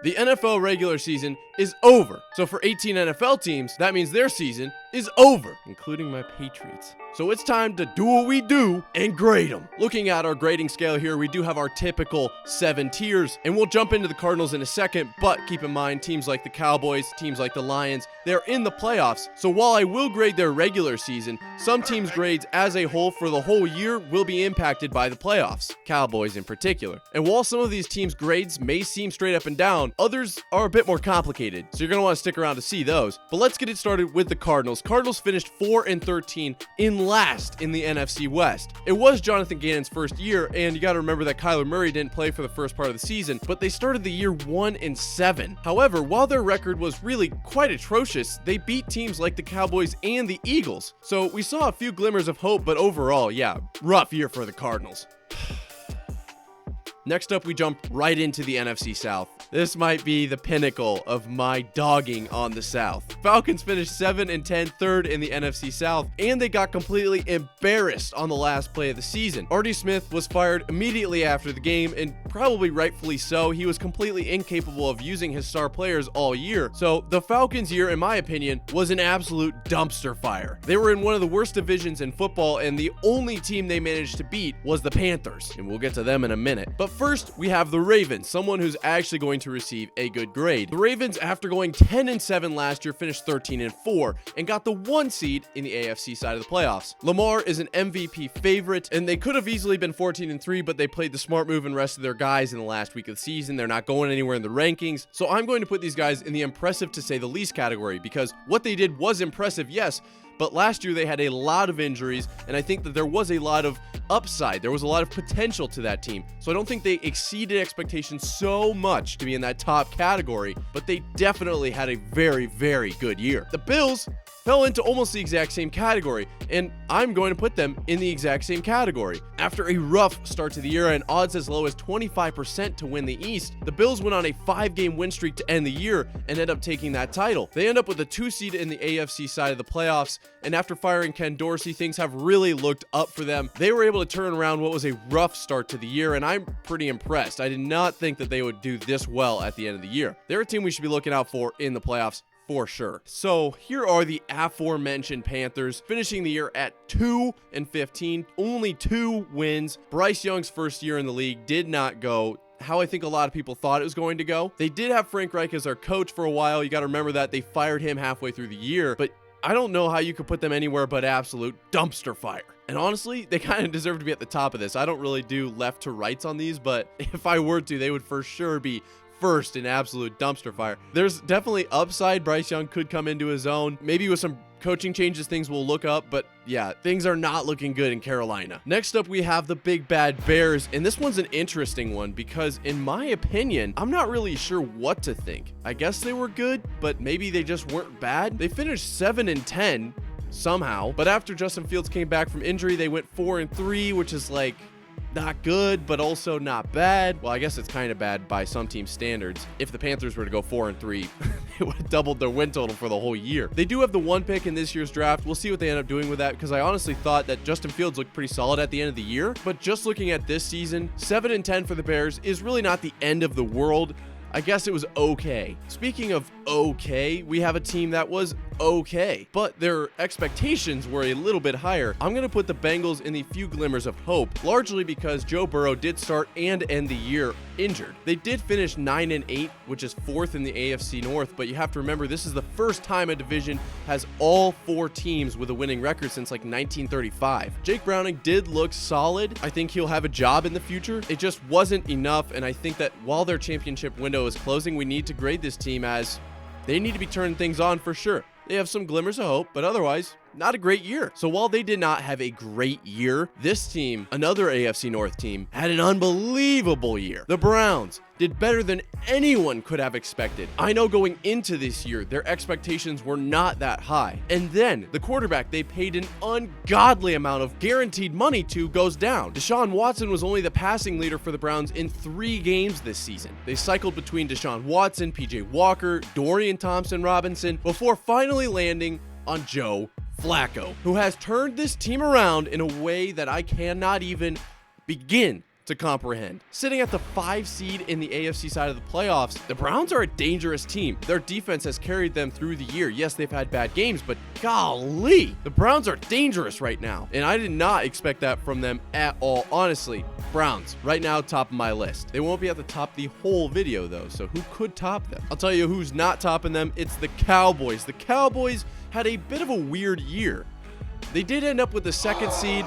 The NFL regular season is over. So for 18 NFL teams, that means their season is over, including my Patriots. So it's time to do what we do and grade them. Looking at our grading scale here, we do have our typical 7 tiers, and we'll jump into the Cardinals in a second, but keep in mind, teams like the Cowboys, teams like the Lions, they're in the playoffs. So while I will grade their regular season, some teams' grades as a whole for the whole year will be impacted by the playoffs, Cowboys in particular. And while some of these teams' grades may seem straight up and down, others are a bit more complicated, so you're going to want to stick around to see those. But let's get it started with the Cardinals. Cardinals finished 4-13 in last in the NFC West. It was Jonathan Gannon's first year, and you got to remember that Kyler Murray didn't play for the first part of the season, but they started the year 1-7. However, while their record was really quite atrocious, they beat teams like the Cowboys and the Eagles. So we saw a few glimmers of hope, but overall, yeah, rough year for the Cardinals. Next up, we jump right into the NFC South. This might be the pinnacle of my dogging on the South. Falcons finished 7-10, third in the NFC South, and they got completely embarrassed on the last play of the season. Artie Smith was fired immediately after the game, and probably rightfully so. He was completely incapable of using his star players all year. So the Falcons' year, in my opinion, was an absolute dumpster fire. They were in one of the worst divisions in football, and the only team they managed to beat was the Panthers, and we'll get to them in a minute. But first, we have the Ravens, someone who's actually going to receive a good grade. The Ravens, after going 10-7 last year, finished 13-4 and got the 1 seed in the AFC side of the playoffs. Lamar is an MVP favorite, and they could have easily been 14-3, but they played the smart move and rested their guys in the last week of the season. They're not going anywhere in the rankings, so I'm going to put these guys in the impressive to say the least category, because what they did was impressive, yes, but last year they had a lot of injuries, and I think that there was a lot of upside. There was a lot of potential to that team. So I don't think they exceeded expectations so much to be in that top category, but they definitely had a very, very good year. The Bills fell into almost the exact same category, and I'm going to put them in the exact same category. After a rough start to the year and odds as low as 25% to win the East, the Bills went on a 5-game win streak to end the year and ended up taking that title. They end up with a 2 seed in the AFC side of the playoffs, and after firing Ken Dorsey, things have really looked up for them. They were able to turn around what was a rough start to the year, and I'm pretty impressed. I did not think that they would do this well at the end of the year. They're a team we should be looking out for in the playoffs, for sure. So here are the aforementioned Panthers, finishing the year at 2-15, only 2 wins. Bryce Young's first year in the league did not go how I think a lot of people thought it was going to go. They did have Frank Reich as their coach for a while. You got to remember that they fired him halfway through the year, but I don't know how you could put them anywhere but absolute dumpster fire. And honestly, they kind of deserve to be at the top of this. I don't really do left to rights on these, but if I were to, they would for sure be first in absolute dumpster fire. There's definitely upside. Bryce Young could come into his own. Maybe with some coaching changes, things will look up, but yeah, things are not looking good in Carolina. Next up, we have the Big Bad Bears, and this one's an interesting one because in my opinion, I'm not really sure what to think. I guess they were good, but maybe they just weren't bad. They finished 7-10 somehow, but after Justin Fields came back from injury, they went 4-3, which is like not good, but also not bad. Well, I guess it's kind of bad by some team standards. If the Panthers were to go 4-3, it would have doubled their win total for the whole year. They do have the 1 pick in this year's draft. We'll see what they end up doing with that, because I honestly thought that Justin Fields looked pretty solid at the end of the year. But just looking at this season, 7-10 for the Bears is really not the end of the world. I guess it was okay. Speaking of okay, we have a team that was okay, but their expectations were a little bit higher. I'm going to put the Bengals in the few glimmers of hope, largely because Joe Burrow did start and end the year injured. They did finish 9-8, which is 4th in the AFC North, but you have to remember this is the first time a division has all 4 teams with a winning record since like 1935. Jake Browning did look solid. I think he'll have a job in the future. It just wasn't enough, and I think that while their championship window is closing, we need to grade this team as they need to be turning things on for sure. They have some glimmers of hope, but otherwise, not a great year. So while they did not have a great year, this team, another AFC North team, had an unbelievable year. The Browns did better than anyone could have expected. I know going into this year, their expectations were not that high. And then the quarterback they paid an ungodly amount of guaranteed money to goes down. Deshaun Watson was only the passing leader for the Browns in 3 games this season. They cycled between Deshaun Watson, PJ Walker, Dorian Thompson-Robinson, before finally landing on Joe Flacco, who has turned this team around in a way that I cannot even begin to comprehend. Sitting at the 5 seed in the AFC side of the playoffs, the Browns are a dangerous team. Their defense has carried them through the year. Yes, they've had bad games, but golly, the Browns are dangerous right now. And I did not expect that from them at all. Honestly, Browns, right now, top of my list. They won't be at the top the whole video, though, so who could top them? I'll tell you who's not topping them. It's the Cowboys. The Cowboys had a bit of a weird year. They did end up with the 2nd seed.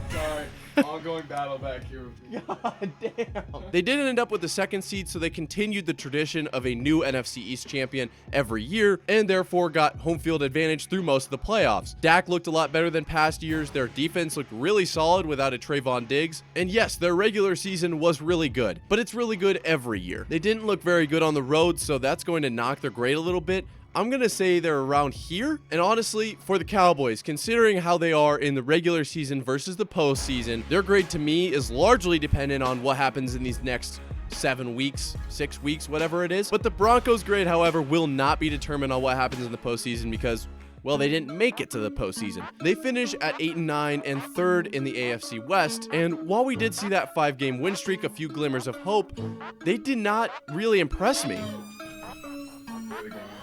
Sorry. Ongoing battle back here. God damn. They did end up with the 2nd seed, so they continued the tradition of a new NFC East champion every year, and therefore got home field advantage through most of the playoffs. Dak looked a lot better than past years. Their defense looked really solid without a Trayvon Diggs. And yes, their regular season was really good, but it's really good every year. They didn't look very good on the road, so that's going to knock their grade a little bit. I'm going to say they're around here. And honestly, for the Cowboys, considering how they are in the regular season versus the postseason, their grade to me is largely dependent on what happens in these next 7 weeks, 6 weeks, whatever it is. But the Broncos grade, however, will not be determined on what happens in the postseason because, well, they didn't make it to the postseason. They finish at 8-9 and 3rd in the AFC West. And while we did see that 5-game win streak, a few glimmers of hope, they did not really impress me.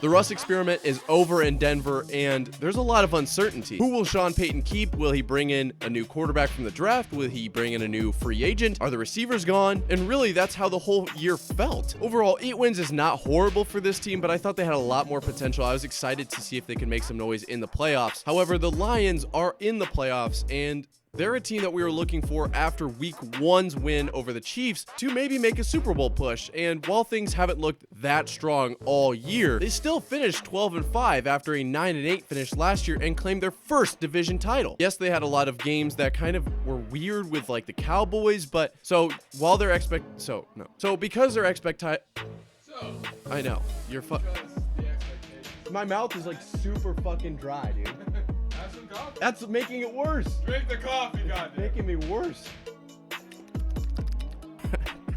The Russ experiment is over in Denver, and there's a lot of uncertainty. Who will Sean Payton keep? Will he bring in a new quarterback from the draft? Will he bring in a new free agent? Are the receivers gone? And really, that's how the whole year felt. Overall, 8 wins is not horrible for this team, but I thought they had a lot more potential. I was excited to see if they could make some noise in the playoffs. However, the Lions are in the playoffs, and they're a team that we were looking for after week 1's win over the Chiefs to maybe make a Super Bowl push. And while things haven't looked that strong all year, they still finished 12-5 after a 9-8 finish last year and claimed their first division title. Yes, they had a lot of games that kind of were weird with like the Cowboys, but so while they're because they're I know you're my mouth is like super fucking dry, dude. That's making it worse. Drink the coffee, goddamn. Making me worse.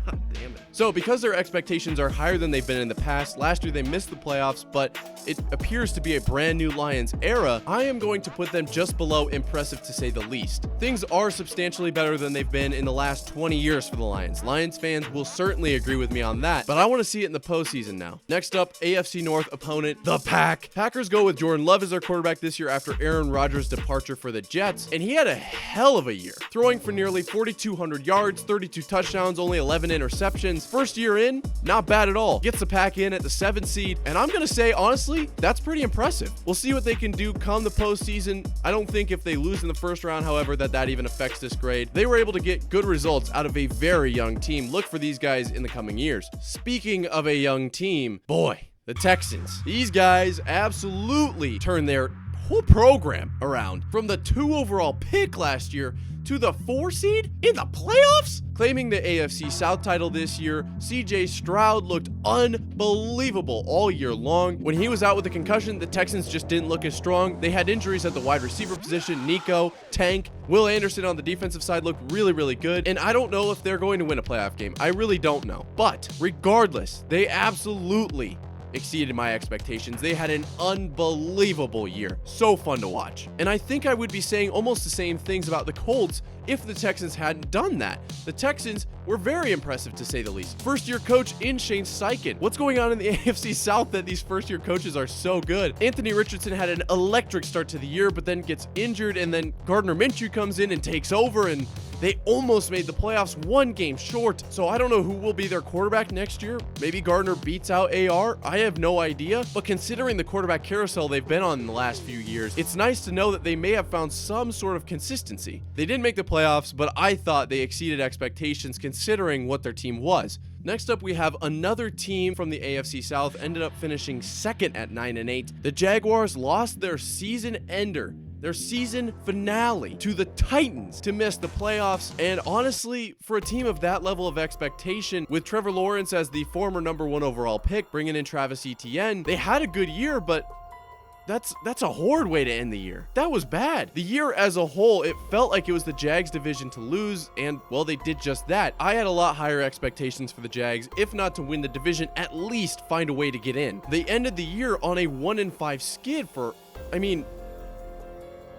God damn it. So because their expectations are higher than they've been in the past, last year they missed the playoffs, but it appears to be a brand new Lions era, I am going to put them just below impressive to say the least. Things are substantially better than they've been in the last 20 years for the Lions. Lions fans will certainly agree with me on that, but I want to see it in the postseason now. Next up, AFC North opponent, the Pack. Packers go with Jordan Love as their quarterback this year after Aaron Rodgers' departure for the Jets, and he had a hell of a year, throwing for nearly 4,200 yards, 32 touchdowns, only 11 interceptions. First year in, not bad at all. Gets the Pack in at the 7th seed, and I'm going to say, honestly, that's pretty impressive. We'll see what they can do come the postseason. I don't think if they lose in the first round, however, that even affects this grade. They were able to get good results out of a very young team. Look for these guys in the coming years. Speaking of a young team, boy, the Texans. These guys absolutely turned their whole program around from the 2 overall pick last year to the 4 seed in the playoffs? Claiming the AFC South title this year, CJ Stroud looked unbelievable all year long. When he was out with a concussion, the Texans just didn't look as strong. They had injuries at the wide receiver position. Nico, Tank, Will Anderson on the defensive side looked really, really good. And I don't know if they're going to win a playoff game. I really don't know. But regardless, they absolutely exceeded my expectations. They had an unbelievable year. So fun to watch. And I think I would be saying almost the same things about the Colts if the Texans hadn't done that. The Texans were very impressive to say the least. First-year coach in Shane Steichen. What's going on in the AFC South that these first-year coaches are so good? Anthony Richardson had an electric start to the year, but then gets injured, and then Gardner Minshew comes in and takes over, and they almost made the playoffs 1 game short. So I don't know who will be their quarterback next year. Maybe Gardner beats out AR. I have no idea. But considering the quarterback carousel they've been on in the last few years, it's nice to know that they may have found some sort of consistency. They didn't make the playoffs, but I thought they exceeded expectations considering what their team was. Next up, we have another team from the AFC South, ended up finishing 2nd at 9-8. The Jaguars lost their season ender, their season finale, to the Titans to miss the playoffs. And honestly, for a team of that level of expectation, with Trevor Lawrence as the former #1 overall pick, bringing in Travis Etienne, they had a good year, but that's a horrid way to end the year. That was bad. The year as a whole, it felt like it was the Jags division to lose, and well, they did just that. I had a lot higher expectations for the Jags, if not to win the division, at least find a way to get in. They ended the year on a 1-5 skid for,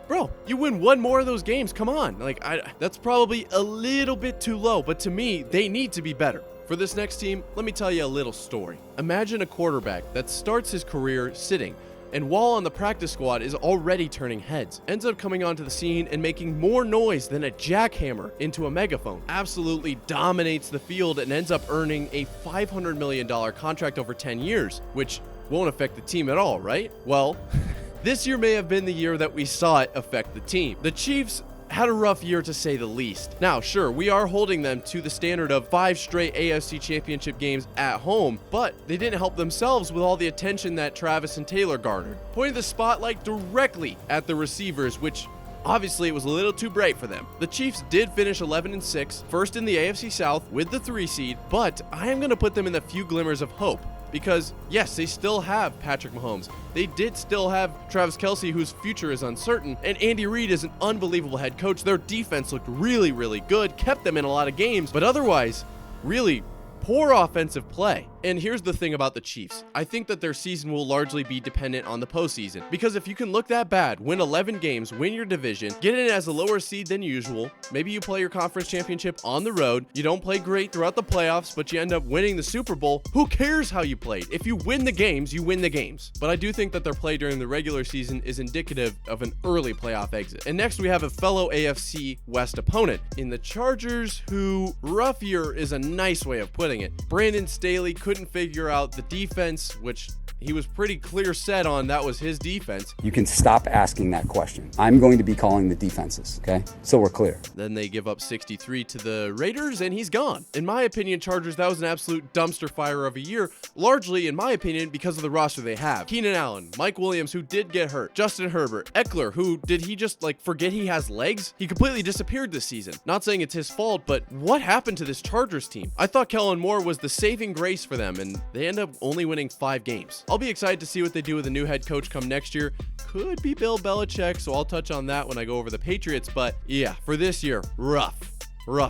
bro, you win one more of those games. Come on. Like, that's probably a little bit too low, but to me, they need to be better. For this next team, let me tell you a little story. Imagine a quarterback that starts his career sitting, and while on the practice squad is already turning heads, ends up coming onto the scene and making more noise than a jackhammer into a megaphone, absolutely dominates the field and ends up earning a $500 million contract over 10 years, which won't affect the team at all, right? Well, this year may have been the year that we saw it affect the team. The Chiefs had a rough year to say the least. Now, sure, we are holding them to the standard of 5 straight AFC championship games at home, but they didn't help themselves with all the attention that Travis and Taylor garnered, pointing the spotlight directly at the receivers, which obviously it was a little too bright for them. The Chiefs did finish 11-6, first in the AFC South with the 3 seed, but I am going to put them in the few glimmers of hope. Because, yes, they still have Patrick Mahomes. They did still have Travis Kelce, whose future is uncertain. And Andy Reid is an unbelievable head coach. Their defense looked really, really good, kept them in a lot of games, but otherwise, really poor offensive play. And here's the thing about the Chiefs. I think that their season will largely be dependent on the postseason. Because if you can look that bad, win 11 games, win your division, get in as a lower seed than usual, maybe you play your conference championship on the road, you don't play great throughout the playoffs, but you end up winning the Super Bowl, who cares how you played? If you win the games, you win the games. But I do think that their play during the regular season is indicative of an early playoff exit. And next we have a fellow AFC West opponent in the Chargers, who rough year is a nice way of putting it. Brandon Staley couldn't figure out the defense, which he was pretty clear set on that was his defense. You can stop asking that question. I'm going to be calling the defenses, okay? So we're clear. Then they give up 63 to the Raiders, and he's gone. In my opinion, Chargers, that was an absolute dumpster fire of a year, largely, in my opinion, because of the roster they have. Keenan Allen, Mike Williams, who did get hurt, Justin Herbert, Eckler, who did he just, forget he has legs? He completely disappeared this season. Not saying it's his fault, but what happened to this Chargers team? I thought Kellen Moore was the saving grace for them, and they end up only winning 5 games. I'll be excited to see what they do with a new head coach come next year. Could be Bill Belichick, so I'll touch on that when I go over the Patriots, but yeah, for this year, rough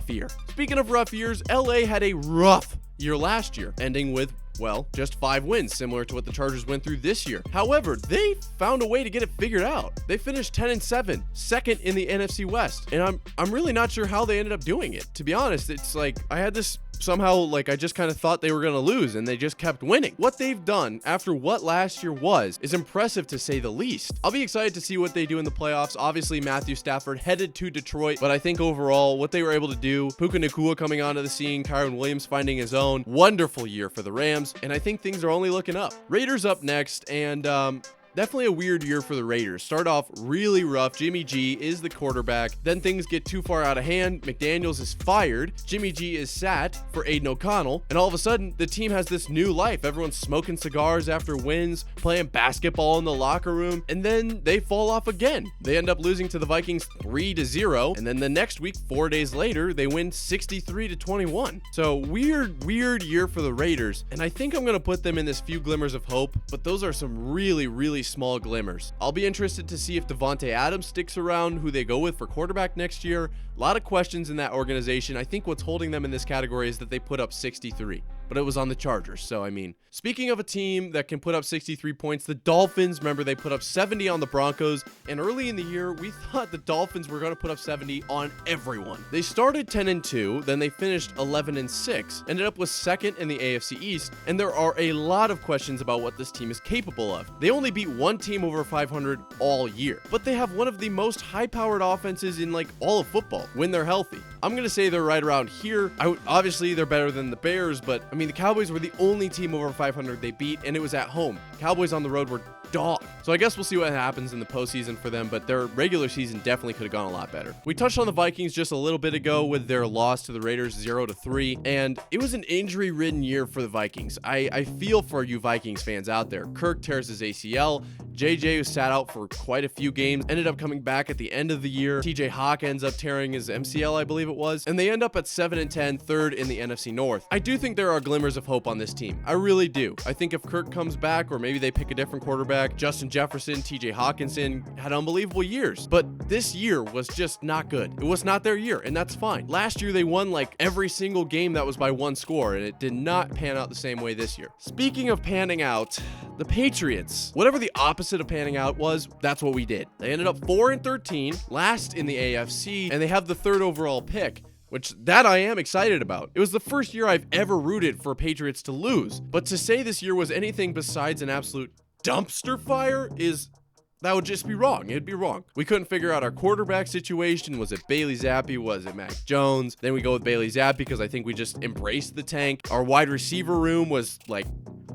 year. Speaking of rough years, LA had a rough year last year, ending with, well, just 5 wins, similar to what the Chargers went through this year. However, they found a way to get it figured out. They finished 10-7, second in the NFC West, and I'm really not sure how they ended up doing it. To be honest, it's like I had this somehow, I just kind of thought they were going to lose, and they just kept winning. What they've done after what last year was is impressive to say the least. I'll be excited to see what they do in the playoffs. Obviously, Matthew Stafford headed to Detroit, but I think overall what they were able to do, Puka Nacua coming onto the scene, Kyron Williams finding his own, wonderful year for the Rams, and I think things are only looking up. Raiders up next, and definitely a weird year for the Raiders. Start off really rough. Jimmy G is the quarterback. Then things get too far out of hand. McDaniels is fired. Jimmy G is sat for Aiden O'Connell. And all of a sudden, the team has this new life. Everyone's smoking cigars after wins, playing basketball in the locker room. And then they fall off again. They end up losing to the Vikings 3-0. And then the next week, 4 days later, they win 63-21. So weird year for the Raiders. And I think I'm going to put them in this few glimmers of hope. But those are some really small glimmers. I'll be interested to see if Devontae Adams sticks around, who they go with for quarterback next year. A lot of questions in that organization. I think what's holding them in this category is that they put up 63, but it was on the Chargers. So, I mean, speaking of a team that can put up 63 points, the Dolphins, remember they put up 70 on the Broncos, and early in the year, we thought the Dolphins were going to put up 70 on everyone. They started 10-2, then they finished 11-6, ended up with second in the AFC East, and there are a lot of questions about what this team is capable of. They only beat one team over 500 all year, but they have one of the most high-powered offenses in all of football when they're healthy. I'm going to say they're right around here. Obviously, they're better than the Bears, but I mean, the Cowboys were the only team over 500 they beat, and it was at home. Cowboys on the road were dog. So I guess we'll see what happens in the postseason for them, but their regular season definitely could have gone a lot better. We touched on the Vikings just a little bit ago with their loss to the Raiders 0-3, and it was an injury-ridden year for the Vikings. I feel for you Vikings fans out there. Kirk tears his ACL. JJ, who sat out for quite a few games, ended up coming back at the end of the year. TJ Hawk ends up tearing his MCL, I believe it was, and they end up at 7-10, third in the NFC North. I do think there are glimmers of hope on this team. I really do. I think if Kirk comes back, or maybe they pick a different quarterback, quarterback. Justin Jefferson, TJ Hawkinson had unbelievable years, but this year was just not good. It was not their year, and that's fine. Last year, they won like every single game that was by one score, and it did not pan out the same way this year. Speaking of panning out, the Patriots, whatever the opposite of panning out was, that's what we did. They ended up 4-13, last in the AFC, and they have the 3rd overall pick, which that I am excited about. It was the first year I've ever rooted for Patriots to lose, but to say this year was anything besides an absolute dumpster fire that would just be wrong. It'd be wrong. We couldn't figure out our quarterback situation. Was it Bailey Zappi? Was it Mac Jones? Then we go with Bailey Zappi because I think we just embraced the tank. Our wide receiver room was like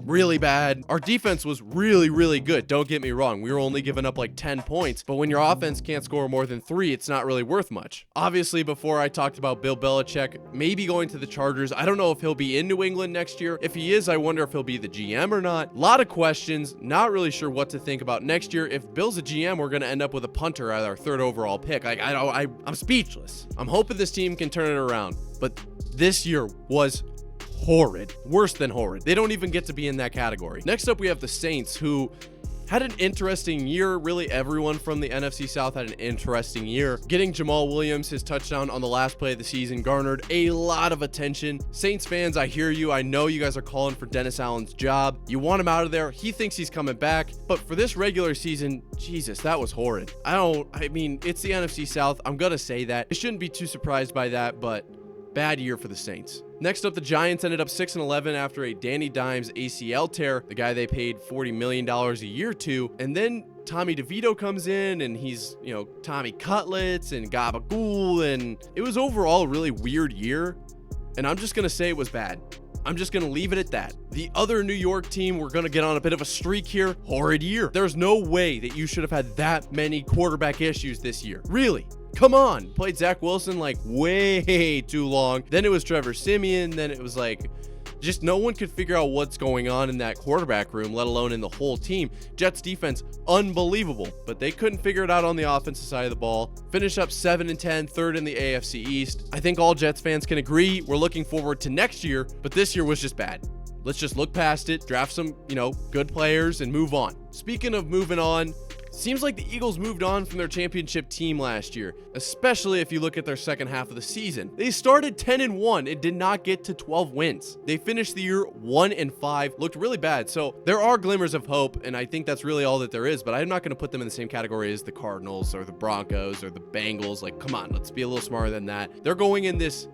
really bad. Our defense was really, really good. Don't get me wrong. We were only giving up like 10 points, but when your offense can't score more than 3, it's not really worth much. Obviously, before I talked about Bill Belichick maybe going to the Chargers. I don't know if he'll be in New England next year. If he is, I wonder if he'll be the GM or not. A lot of questions. Not really sure what to think about next year. If Bill's a GM, we're going to end up with a punter at our 3rd overall pick. I'm speechless. I'm hoping this team can turn it around, but this year was horrid. Worse than horrid. They don't even get to be in that category. Next up, we have the Saints, who had an interesting year. Really, everyone from the NFC South had an interesting year. Getting Jamal Williams his touchdown on the last play of the season garnered a lot of attention. Saints fans, I hear you. I know you guys are calling for Dennis Allen's job. You want him out of there. He thinks he's coming back. But for this regular season, Jesus, that was horrid. I mean, it's the NFC South. I'm going to say that. I shouldn't be too surprised by that, but bad year for the Saints. Next up, the Giants ended up 6-11 after a Danny Dimes ACL tear, the guy they paid $40 million a year to. And then Tommy DeVito comes in and he's, Tommy Cutlets and Gabagool. And it was overall a really weird year. And I'm just going to say it was bad. I'm just going to leave it at that. The other New York team, we're going to get on a bit of a streak here. Horrid year. There's no way that you should have had that many quarterback issues this year. Really? Come on. Played Zach Wilson like way too long. Then it was Trevor Siemian. Then it was like just no one could figure out what's going on in that quarterback room, let alone in the whole team. Jets defense, unbelievable, but they couldn't figure it out on the offensive side of the ball. Finish up 7-10, 3rd in the AFC East. I think all Jets fans can agree we're looking forward to next year, but this year was just bad. Let's just look past it, draft some, good players and move on. Speaking of moving on, seems like the Eagles moved on from their championship team last year, especially if you look at their second half of the season. They started 10-1 and did not get to 12 wins. They finished the year 1-5, looked really bad. So there are glimmers of hope, and I think that's really all that there is, but I'm not going to put them in the same category as the Cardinals or the Broncos or the Bengals. Like, come on, let's be a little smarter than that. They're going in this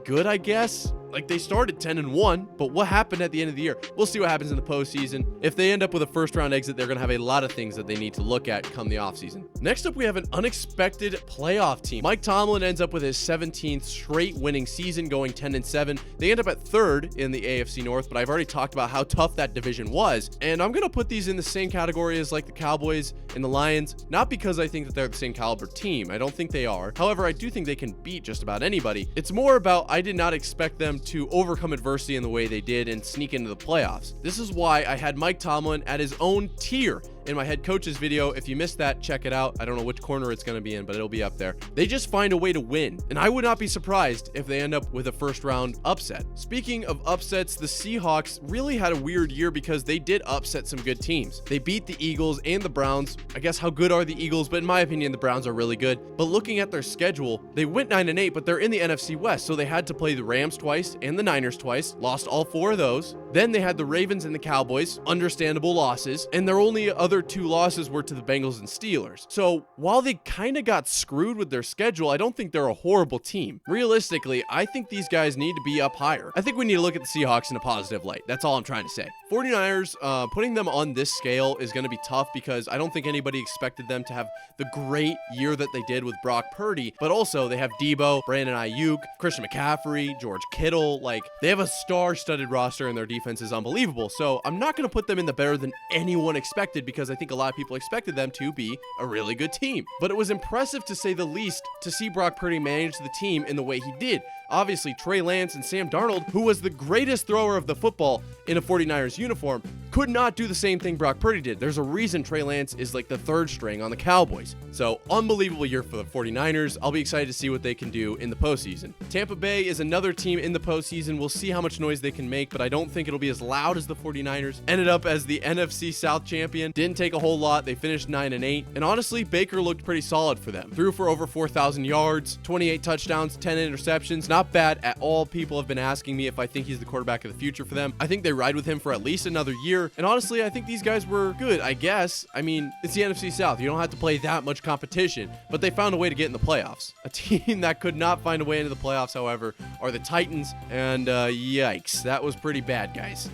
good, I guess. Like, they started 10-1, but what happened at the end of the year? We'll see what happens in the postseason. If they end up with a first-round exit, they're going to have a lot of things that they need to look at come the offseason. Next up, we have an unexpected playoff team. Mike Tomlin ends up with his 17th straight winning season, going 10-7. They end up at 3rd in the AFC North, but I've already talked about how tough that division was, and I'm going to put these in the same category as like the Cowboys and the Lions, not because I think that they're the same caliber team. I don't think they are. However, I do think they can beat just about anybody. It's more about I did not expect them to overcome adversity in the way they did and sneak into the playoffs. This is why I had Mike Tomlin at his own tier in my head coaches video. If you missed that, check it out. I don't know which corner it's going to be in, but it'll be up there. They just find a way to win, and I would not be surprised if they end up with a first round upset. Speaking of upsets, the Seahawks really had a weird year because they did upset some good teams. They beat the Eagles and the Browns. I guess how good are the Eagles? But in my opinion, the Browns are really good. But looking at their schedule, they went 9-8, but they're in the NFC West, so they had to play the Rams twice and the Niners twice, lost all 4 of those. Then they had the Ravens and the Cowboys, understandable losses, and their only other 2 losses were to the Bengals and Steelers. So while they kind of got screwed with their schedule, I don't think they're a horrible team. Realistically, I think these guys need to be up higher. I think we need to look at the Seahawks in a positive light. That's all I'm trying to say. 49ers, putting them on this scale is going to be tough because I don't think anybody expected them to have the great year that they did with Brock Purdy, but also they have Debo, Brandon Ayuk, Christian McCaffrey, George Kittle. Like, they have a star-studded roster and their defense is unbelievable. So I'm not going to put them in the better than anyone expected because I think a lot of people expected them to be a really good team. But it was impressive, to say the least, to see Brock Purdy manage the team in the way he did. Obviously, Trey Lance and Sam Darnold, who was the greatest thrower of the football in a 49ers uniform, could not do the same thing Brock Purdy did. There's a reason Trey Lance is like the third string on the Cowboys. So unbelievable year for the 49ers. I'll be excited to see what they can do in the postseason. Tampa Bay is another team in the postseason. We'll see how much noise they can make, but I don't think it'll be as loud as the 49ers. Ended up as the NFC South champion. Didn't take a whole lot. They finished 9-8. And honestly, Baker looked pretty solid for them. Threw for over 4,000 yards, 28 touchdowns, 10 interceptions. Not bad at all. People have been asking me if I think he's the quarterback of the future for them. I think they ride with him for at least another year. And honestly, I think these guys were good, I guess. I mean, it's the NFC South. You don't have to play that much competition, but they found a way to get in the playoffs. A team that could not find a way into the playoffs, however, are the Titans. And yikes, that was pretty bad, guys.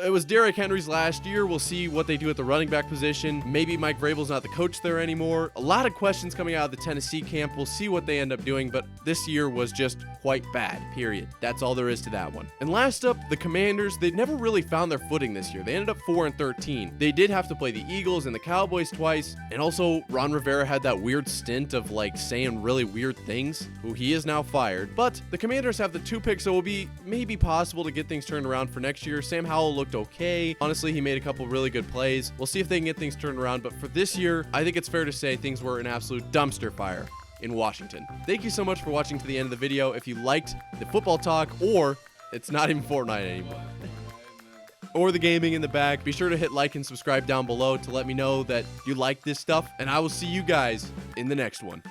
It was Derrick Henry's last year. We'll see what they do at the running back position. Maybe Mike Vrabel's not the coach there anymore. A lot of questions coming out of the Tennessee camp. We'll see what they end up doing, but this year was just quite bad, period. That's all there is to that one. And last up, the Commanders. They never really found their footing this year. They ended up 4-13. They did have to play the Eagles and the Cowboys twice, and also Ron Rivera had that weird stint of like saying really weird things, who he is now fired. But the Commanders have the 2 picks, so it will be maybe possible to get things turned around for next year. Sam Howell looked okay. Honestly, he made a couple really good plays. We'll see if they can get things turned around, but for this year, I think it's fair to say things were an absolute dumpster fire in Washington. Thank you so much for watching to the end of the video. If you liked the football talk, or it's not even Fortnite anymore, or the gaming in the back, be sure to hit like and subscribe down below to let me know that you like this stuff, and I will see you guys in the next one.